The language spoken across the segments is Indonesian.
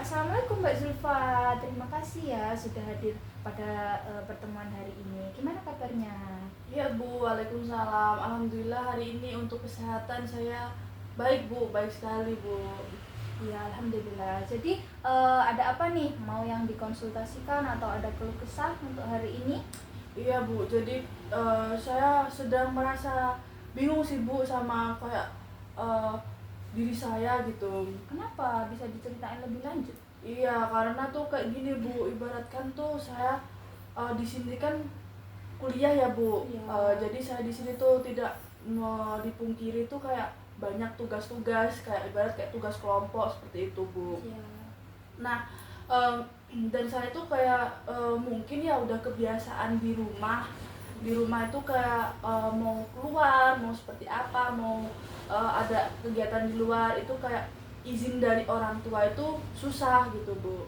Assalamualaikum Mbak Zulfa, terima kasih ya sudah hadir pada pertemuan hari ini. Gimana kabarnya? Ya Bu, Waalaikumsalam. Alhamdulillah hari ini untuk kesehatan saya baik Bu, baik sekali Bu. Ya Alhamdulillah. Jadi ada apa nih? Mau yang dikonsultasikan atau ada keluh kesah untuk hari ini? Iya Bu, jadi saya sedang merasa bingung sih Bu sama kayak eh, diri saya gitu. Kenapa? Bisa diceritain lebih lanjut? Iya, karena tuh kayak gini Bu, ibaratkan tuh saya di sini kan kuliah ya Bu. Iya. Jadi saya di sini tuh tidak mau dipungkiri tuh kayak banyak tugas-tugas kayak ibarat kayak tugas kelompok seperti itu Bu. Iya. Nah, em, dan saya tuh kayak mungkin ya udah kebiasaan di rumah. Di rumah itu kayak mau keluar, mau seperti apa, mau ada kegiatan di luar itu kayak izin dari orang tua itu susah gitu Bu.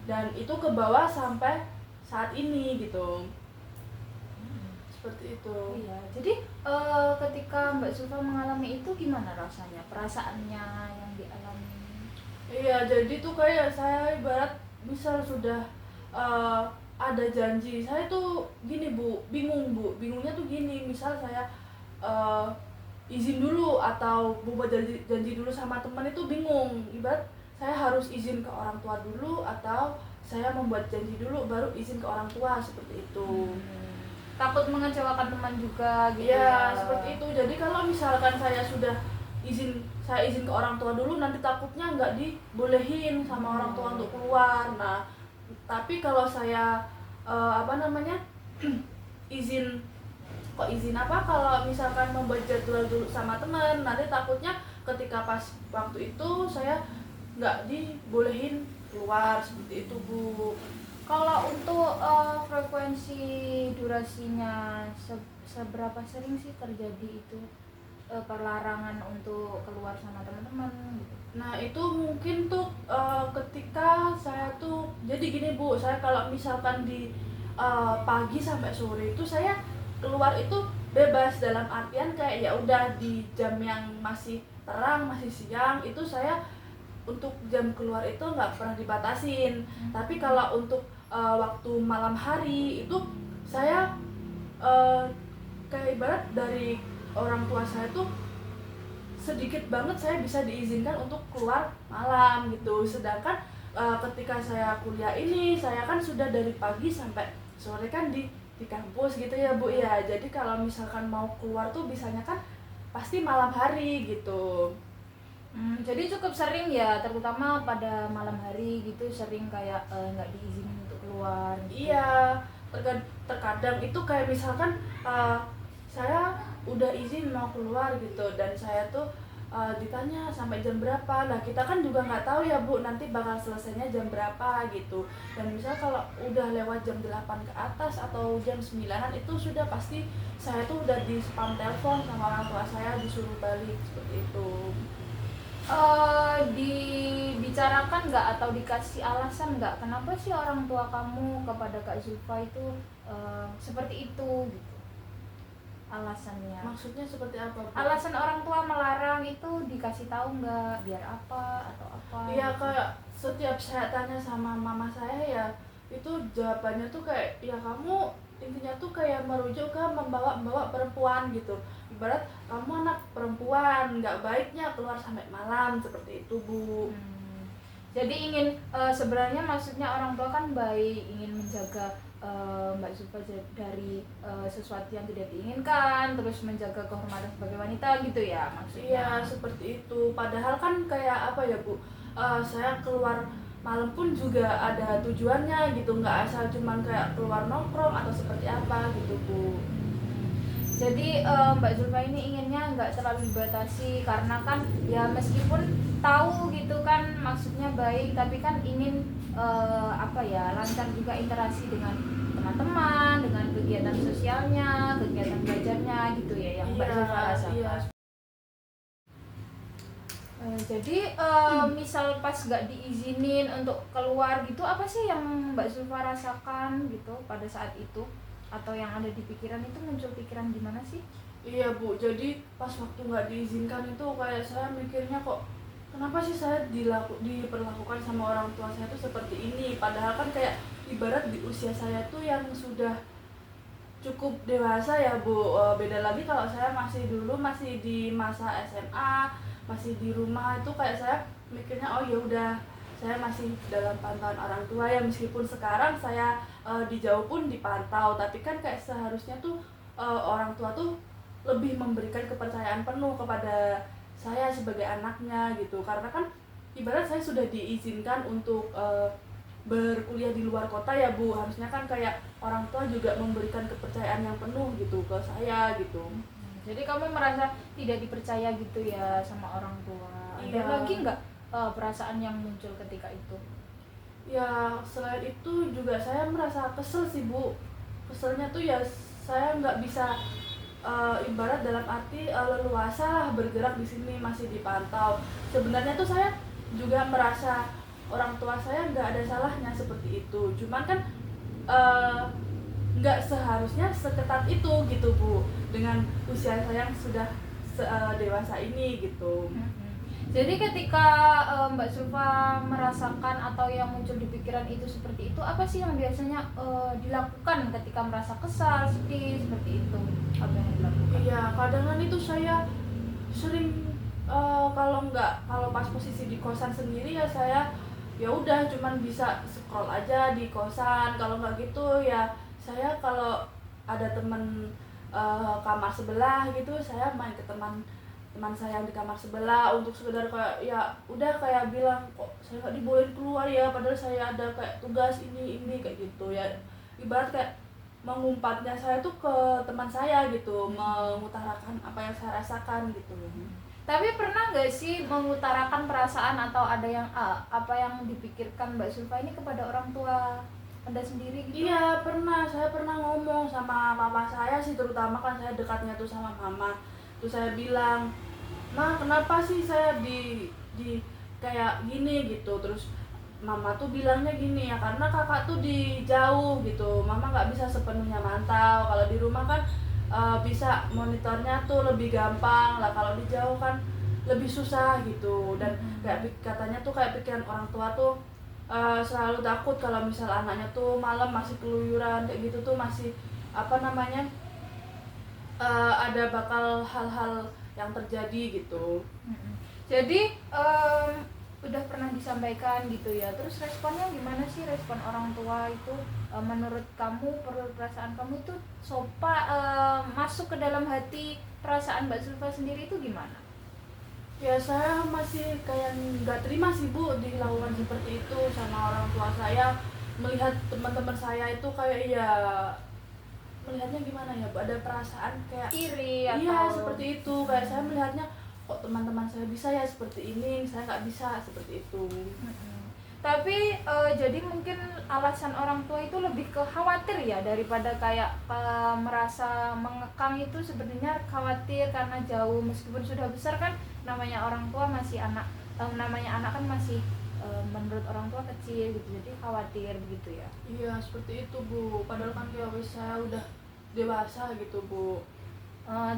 Dan itu ke bawah sampai saat ini gitu. Seperti itu. Iya. Jadi ketika Mbak Zulfa mengalami itu gimana rasanya? Perasaannya yang dialami? Iya, jadi tuh kayak saya ibarat misal sudah eh, ada janji, saya tuh gini Bu, bingung Bu, bingungnya tuh gini, misal saya eh, izin dulu atau buat janji dulu sama teman itu bingung, ibarat saya harus izin ke orang tua dulu atau saya membuat janji dulu baru izin ke orang tua seperti itu. Takut mengecewakan teman juga gitu Iya, ya. seperti itu. Jadi kalau misalkan saya izin ke orang tua dulu, nanti takutnya nggak dibolehin sama orang tua untuk keluar. Nah, tapi kalau saya apa namanya izin izin apa kalau misalkan membuat jadwal dulu sama teman, nanti takutnya ketika pas waktu itu saya nggak dibolehin keluar seperti itu Bu. Kalau untuk frekuensi durasinya seberapa sering sih terjadi itu perlarangan untuk keluar sama teman-teman gitu? Nah itu mungkin tuh ketika saya tuh jadi gini Bu, saya kalau misalkan di pagi sampai sore itu saya keluar itu bebas dalam artian kayak ya udah di jam yang masih terang masih siang itu saya untuk jam keluar itu nggak pernah dibatasin. Tapi kalau untuk waktu malam hari itu saya eh, kayak ibarat dari orang tua saya tuh sedikit banget saya bisa diizinkan untuk keluar malam gitu. Sedangkan ketika saya kuliah ini saya kan sudah dari pagi sampai sore kan di kampus gitu ya Bu ya. Jadi kalau misalkan mau keluar tuh bisanya kan pasti malam hari gitu. Jadi cukup sering ya, terutama pada malam hari gitu sering kayak nggak diizinin untuk keluar gitu. Iya, terkadang itu kayak misalkan saya udah izin mau keluar gitu dan saya tuh ditanya sampai jam berapa. Nah kita kan juga nggak tahu ya Bu nanti bakal selesainya jam berapa gitu. Dan misal kalau udah lewat jam 8 ke atas atau jam 9 itu sudah pasti saya tuh udah di spam telepon sama orang tua saya disuruh balik seperti itu. Dibicarakan nggak atau dikasih alasan nggak kenapa sih orang tua kamu kepada Kak Zulfa itu seperti itu gitu alasannya? Maksudnya seperti apa Bu? Alasan orang tua melarang itu dikasih tahu nggak, biar apa atau apa Iya gitu? kayak setiap saya tanya sama mama saya ya itu jawabannya tuh kayak ya kamu intinya tuh kayak merujuk ke membawa perempuan gitu. Ibarat kamu anak perempuan nggak baiknya keluar sampai malam seperti itu Bu. Jadi ingin sebenarnya maksudnya orang tua kan baik, ingin menjaga Mbak Zulfa dari sesuatu yang tidak diinginkan, terus menjaga kehormatan sebagai wanita gitu ya maksudnya. Iya seperti itu. Padahal kan kayak apa ya Bu? Saya keluar malam pun juga ada tujuannya gitu, nggak asal cuman kayak keluar nongkrong atau seperti apa gitu Bu. Jadi Mbak Zulfa ini inginnya nggak terlalu dibatasi karena kan ya meskipun tahu gitu kan maksudnya baik, tapi kan ingin apa ya lancar juga interaksi dengan teman-teman, dengan kegiatan sosialnya, kegiatan belajarnya gitu ya yang Mbak Zulfa rasakan. Iya. Jadi misal pas nggak diizinin untuk keluar gitu, apa sih yang Mbak Zulfa rasakan gitu pada saat itu? Atau yang ada di pikiran itu muncul pikiran gimana sih? Iya Bu, jadi pas waktu nggak diizinkan itu kayak saya mikirnya kok kenapa sih saya diperlakukan sama orang tua saya tuh seperti ini, padahal kan kayak ibarat di usia saya tuh yang sudah cukup dewasa ya Bu. Beda lagi kalau saya masih di masa SMA, masih di rumah, itu kayak saya mikirnya oh ya udah, saya masih dalam pantauan orang tua ya, meskipun sekarang saya dijauh pun dipantau, tapi kan kayak seharusnya tuh orang tua tuh lebih memberikan kepercayaan penuh kepada saya sebagai anaknya gitu, karena kan ibarat saya sudah diizinkan untuk berkuliah di luar kota ya Bu, harusnya kan kayak orang tua juga memberikan kepercayaan yang penuh gitu ke saya gitu. Jadi kamu merasa tidak dipercaya gitu ya sama orang tua. Ada Iya. lagi nggak perasaan yang muncul ketika itu? Ya selain itu juga saya merasa kesel sih Bu. Keselnya tuh ya saya nggak bisa ibarat dalam arti leluasa lah bergerak di sini, masih dipantau. Sebenarnya tuh saya juga merasa orang tua saya nggak ada salahnya seperti itu. Cuman kan eh, nggak seharusnya seketat itu gitu Bu, dengan usia saya yang sudah dewasa ini gitu. Jadi ketika Mbak Zulfa merasakan atau yang muncul di pikiran itu seperti itu, apa sih yang biasanya dilakukan ketika merasa kesal, sedih seperti itu? Apa yang dilakukan? Iya, kadang itu saya sering kalau pas posisi di kosan sendiri ya saya ya udah cuman bisa scroll aja di kosan. Kalau nggak gitu ya saya kalau ada teman kamar sebelah gitu, saya main ke teman teman saya yang di kamar sebelah untuk sekedar kayak ya udah kayak bilang kok saya nggak dibolehin keluar ya, padahal saya ada kayak tugas ini kayak gitu ya, ibarat kayak mengumpatnya saya tuh ke teman saya gitu, mengutarakan apa yang saya rasakan gitu. Tapi pernah nggak sih mengutarakan perasaan atau ada yang apa yang dipikirkan Mbak Zulfa ini kepada orang tua Anda sendiri gitu? Iya pernah, saya pernah ngomong sama mama saya sih, terutama kan saya dekatnya tuh sama mama. Terus saya bilang, "Ma, kenapa sih saya di kayak gini gitu?" Terus mama tuh bilangnya gini ya, karena kakak tuh di jauh gitu. Mama nggak bisa sepenuhnya mantau. Kalau di rumah kan bisa monitornya tuh lebih gampang lah. Kalau di jauh kan lebih susah gitu. Dan kayak katanya tuh kayak pikiran orang tua tuh selalu takut kalau misal anaknya tuh malam masih keluyuran kayak gitu tuh, masih apa namanya ada bakal hal-hal yang terjadi gitu. Jadi udah pernah disampaikan gitu ya. Terus responnya gimana sih, respon orang tua itu? Menurut kamu perasaan kamu itu masuk ke dalam hati perasaan Mbak Zulfa sendiri itu gimana? Ya saya masih kayak nggak terima sih Bu dilakukan seperti itu sama orang tua saya, melihat teman-teman saya itu kayak ya melihatnya gimana ya Bu, ada perasaan kayak Iri iya atau seperti itu, kayak saya melihatnya kok teman-teman saya bisa ya seperti ini, saya nggak bisa seperti itu. Tapi jadi mungkin alasan orang tua itu lebih ke khawatir ya, daripada kayak merasa mengekang. Itu sebenarnya khawatir karena jauh, meskipun sudah besar kan, namanya orang tua masih anak, namanya anak kan masih menurut orang tua kecil gitu, jadi khawatir begitu ya. Iya seperti itu Bu, padahal kan ya wis saya udah dewasa gitu Bu. Eh,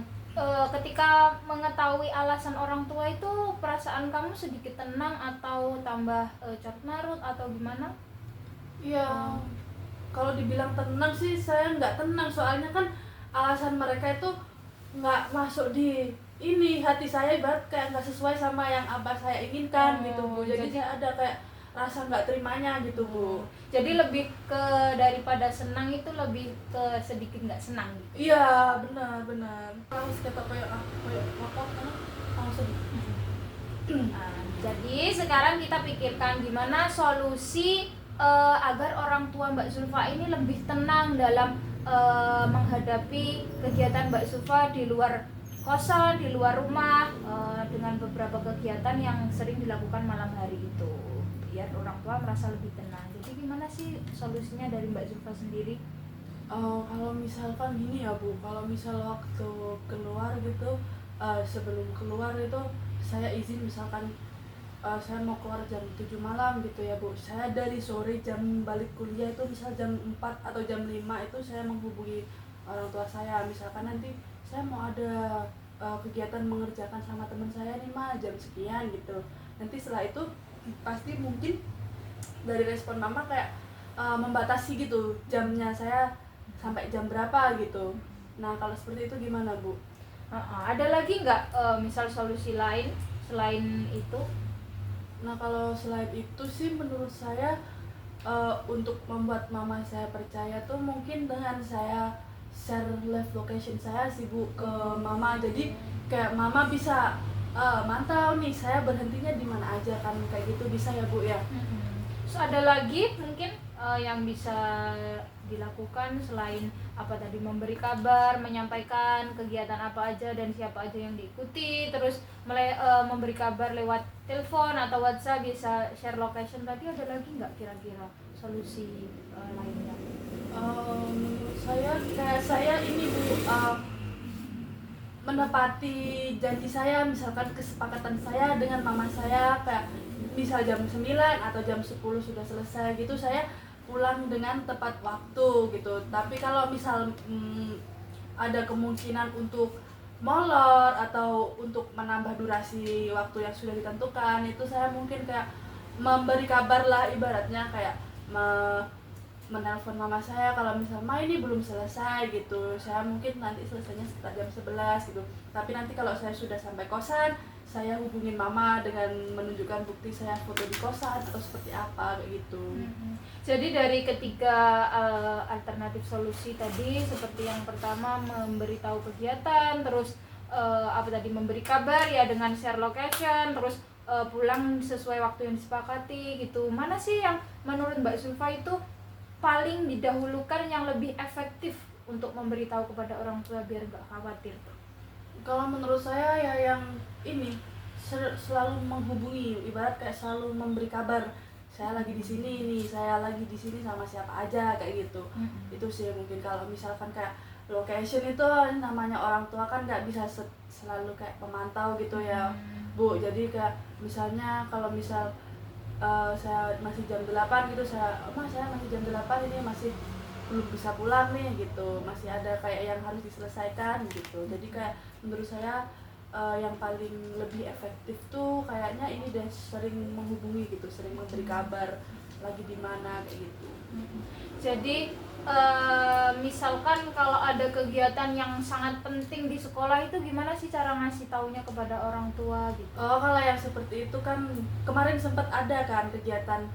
Ketika mengetahui alasan orang tua itu, perasaan kamu sedikit tenang atau tambah carut marut atau gimana? Iya, kalau dibilang tenang sih saya nggak tenang, soalnya kan alasan mereka itu nggak masuk di ini hati saya, ibarat kayak nggak sesuai sama yang abah saya inginkan gitu Bu. Jadi saya ada kayak rasa nggak terimanya gitu Bu. Jadi lebih ke, daripada senang itu lebih ke sedikit nggak senang gitu. Iya benar. Harus kata kayak apa karena langsung. Jadi sekarang kita pikirkan gimana solusi agar orang tua Mbak Zulfa ini lebih tenang dalam menghadapi kegiatan Mbak Zulfa di luar kosan, di luar rumah, dengan beberapa kegiatan yang sering dilakukan malam hari itu, biar orang tua merasa lebih tenang. Jadi gimana sih solusinya dari Mbak Zulfa sendiri? Kalau misalkan gini ya Bu, kalau misal waktu keluar gitu, sebelum keluar itu saya izin misalkan saya mau keluar jam 7 malam gitu ya Bu, saya dari sore jam balik kuliah itu misal jam 4 atau jam 5 itu saya menghubungi orang tua saya, misalkan nanti saya mau ada kegiatan mengerjakan sama teman saya nih mah jam sekian gitu. Nanti setelah itu pasti mungkin dari respon mama kayak membatasi gitu jamnya saya sampai jam berapa gitu. Nah kalau seperti itu gimana Bu? Ada lagi nggak misal solusi lain selain itu? Nah kalau selain itu sih menurut saya untuk membuat mama saya percaya tuh mungkin dengan saya share live location saya sih Bu ke mama. Jadi kayak mama bisa mantau nih saya berhentinya di mana aja kan, kayak gitu bisa ya Bu ya. Terus ada lagi mungkin yang bisa dilakukan selain apa tadi, memberi kabar, menyampaikan kegiatan apa aja dan siapa aja yang diikuti, terus memberi kabar lewat telepon atau WhatsApp, bisa share location tadi, ada lagi nggak kira-kira solusi lainnya? Menurut saya kayak saya ini Bu menepati janji saya, misalkan kesepakatan saya dengan mama saya kayak misal jam 9 atau jam 10 sudah selesai gitu, saya pulang dengan tepat waktu gitu. Tapi kalau misal ada kemungkinan untuk molor atau untuk menambah durasi waktu yang sudah ditentukan, itu saya mungkin kayak memberi kabar lah, ibaratnya kayak menelpon mama saya kalau misal ma ini belum selesai gitu, saya mungkin nanti selesainya sekitar jam 11 gitu. Tapi nanti kalau saya sudah sampai kosan, saya hubungin mama dengan menunjukkan bukti saya foto di kosan atau seperti apa kayak gitu. Jadi dari ketiga alternatif solusi tadi, seperti yang pertama memberitahu kegiatan, terus apa tadi, memberi kabar ya dengan share location, terus pulang sesuai waktu yang disepakati gitu. Mana sih yang menurut Mbak Zulfa itu paling didahulukan, yang lebih efektif untuk memberitahu kepada orang tua biar nggak khawatir? Kalau menurut saya ya yang ini selalu menghubungi, ibarat kayak selalu memberi kabar, saya lagi di sini nih, saya lagi di sini sama siapa aja kayak gitu. Itu sih mungkin. Kalau misalkan kayak location itu namanya orang tua kan nggak bisa selalu kayak pemantau gitu ya Bu. Jadi kayak misalnya kalau misal saya masih jam 8 gitu, saya masih jam 8 ini masih belum bisa pulang nih gitu, masih ada kayak yang harus diselesaikan gitu. Jadi kayak menurut saya yang paling lebih efektif tuh kayaknya ini deh, sering menghubungi gitu, sering memberi kabar lagi di mana kayak gitu. Jadi misalkan kalau ada kegiatan yang sangat penting di sekolah, itu gimana sih cara ngasih taunya kepada orang tua gitu? Kalau yang seperti itu kan kemarin sempat ada kan kegiatan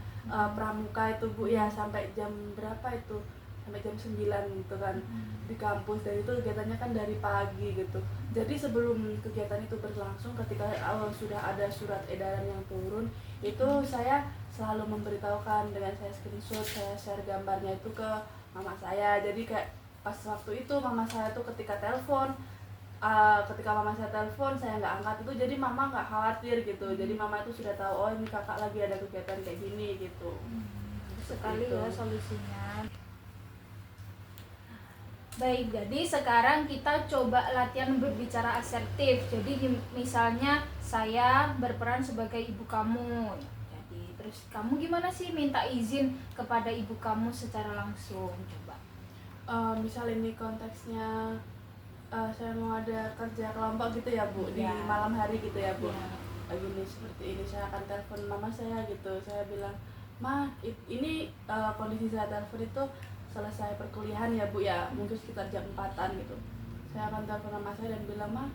pramuka itu Bu ya, sampai jam berapa itu, sampai jam 9 gitu kan di kampus. Dan itu kegiatannya kan dari pagi gitu. Jadi sebelum kegiatan itu berlangsung, ketika sudah ada surat edaran yang turun, itu saya selalu memberitahukan dengan saya screenshot, saya share gambarnya itu ke mama saya. Jadi kayak pas waktu itu mama saya tuh ketika mama saya telepon saya nggak angkat itu, jadi mama nggak khawatir gitu. Jadi mama itu sudah tahu, oh ini kakak lagi ada kegiatan kayak gini gitu. Sekali ya solusinya. Baik, jadi sekarang kita coba latihan berbicara asertif. Jadi misalnya saya berperan sebagai ibu kamu. Jadi terus kamu gimana sih minta izin kepada ibu kamu secara langsung? Coba. Misal ini konteksnya saya mau ada kerja kelompok gitu ya Bu, di malam hari gitu ya Bu. Lagi nih seperti ini, saya akan telepon mama saya gitu. Saya bilang, ma ini kondisi saya telepon itu selesai perkuliahan ya Bu ya, mungkin sekitar jam 4-an gitu. Saya akan telepon mama saya dan bilang, ma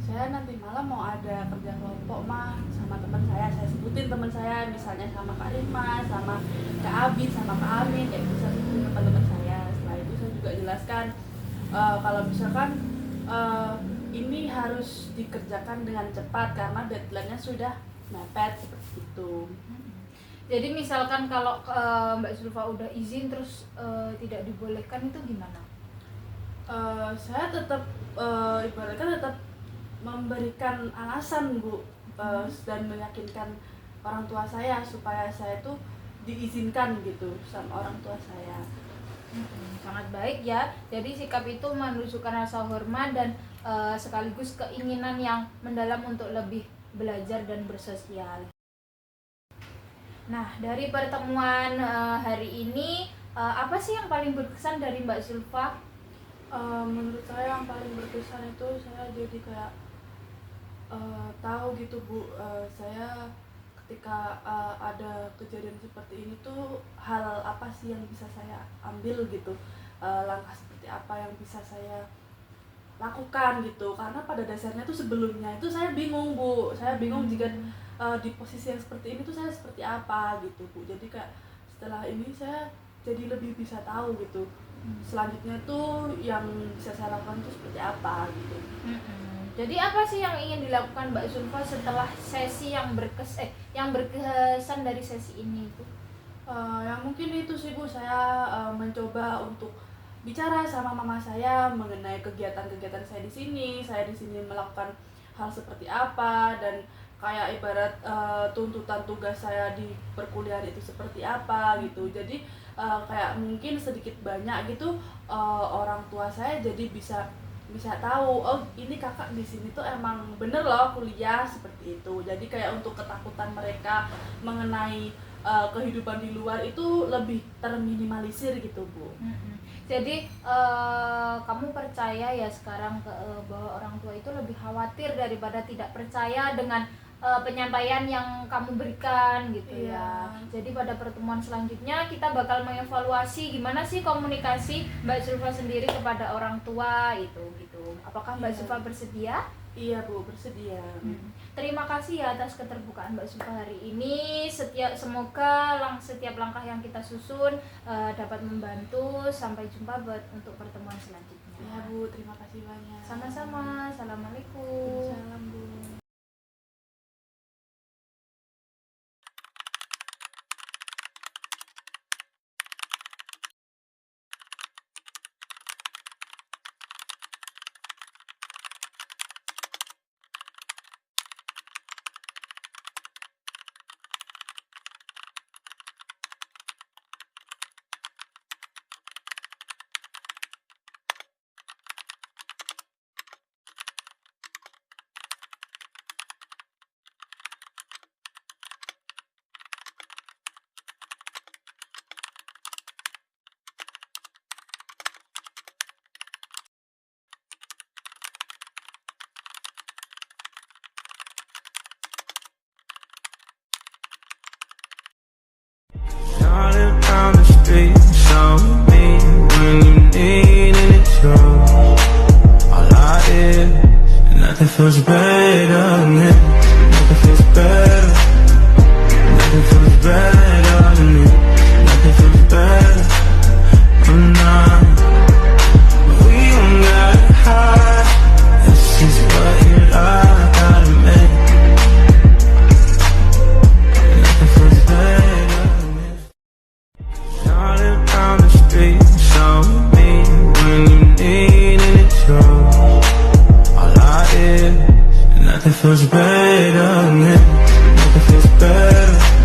saya nanti malam mau ada kerja kelompok ma sama teman saya sebutin teman saya, misalnya sama Kak Rima, sama Kak Abid, sama Kak Amin, kayak bisa sebutin teman-teman saya. Setelah itu saya juga jelaskan kalau misalkan ini harus dikerjakan dengan cepat karena deadline-nya sudah mepet, seperti itu. Jadi misalkan kalau Mbak Zulfa udah izin terus tidak dibolehkan, itu gimana? Saya tetap ibaratnya tetap memberikan alasan Bu, dan meyakinkan orang tua saya supaya saya tuh diizinkan gitu sama orang tua saya. Sangat baik ya. Jadi sikap itu menunjukkan rasa hormat dan sekaligus keinginan yang mendalam untuk lebih belajar dan bersosial. Nah, dari pertemuan hari ini apa sih yang paling berkesan dari Mbak Zulfa? Menurut saya yang paling berkesan itu saya jadi kayak tahu gitu Bu, saya ketika ada kejadian seperti ini tuh hal apa sih yang bisa saya ambil gitu, langkah seperti apa yang bisa saya lakukan gitu, karena pada dasarnya tuh sebelumnya itu saya bingung Bu, saya bingung jika di posisi yang seperti ini tuh saya seperti apa gitu Bu. Jadi kayak setelah ini saya jadi lebih bisa tahu gitu selanjutnya tuh yang bisa saya lakukan tuh seperti apa gitu. Jadi apa sih yang ingin dilakukan Mbak Zulfa setelah sesi yang berkesan dari sesi ini itu? Yang mungkin itu sih Bu, saya mencoba untuk bicara sama mama saya mengenai kegiatan-kegiatan saya di sini. Saya di sini melakukan hal seperti apa, dan kayak ibarat tuntutan tugas saya di perkuliahan itu seperti apa gitu. Jadi kayak mungkin sedikit banyak gitu orang tua saya jadi bisa tahu, oh ini kakak di sini tuh emang bener loh kuliah seperti itu. Jadi kayak untuk ketakutan mereka mengenai kehidupan di luar itu lebih terminimalisir gitu Bu. Jadi kamu percaya ya sekarang bahwa orang tua itu lebih khawatir daripada tidak percaya dengan penyampaian yang kamu berikan gitu ya. Jadi pada pertemuan selanjutnya kita bakal mengevaluasi gimana sih komunikasi Mbak Zulfa sendiri kepada orang tua itu gitu. Apakah Mbak Zulfa bersedia? Iya Bu, bersedia. Terima kasih ya atas keterbukaan Mbak Zulfa hari ini. Semoga setiap langkah yang kita susun dapat membantu. Sampai jumpa untuk pertemuan selanjutnya. Iya Bu, terima kasih banyak. Sama-sama. Assalamualaikum. Salam Bu. Started down the street, show me when you need it all I is, nothing feels better than it. Nothing feels better. Nothing feels better than it. Nothing feels better. I'm not. We don't got high. This is what you gotta make. Nothing feels better than it. Started down the street, show me when you need it all I is, nothing feels better than it. Nothing feels better.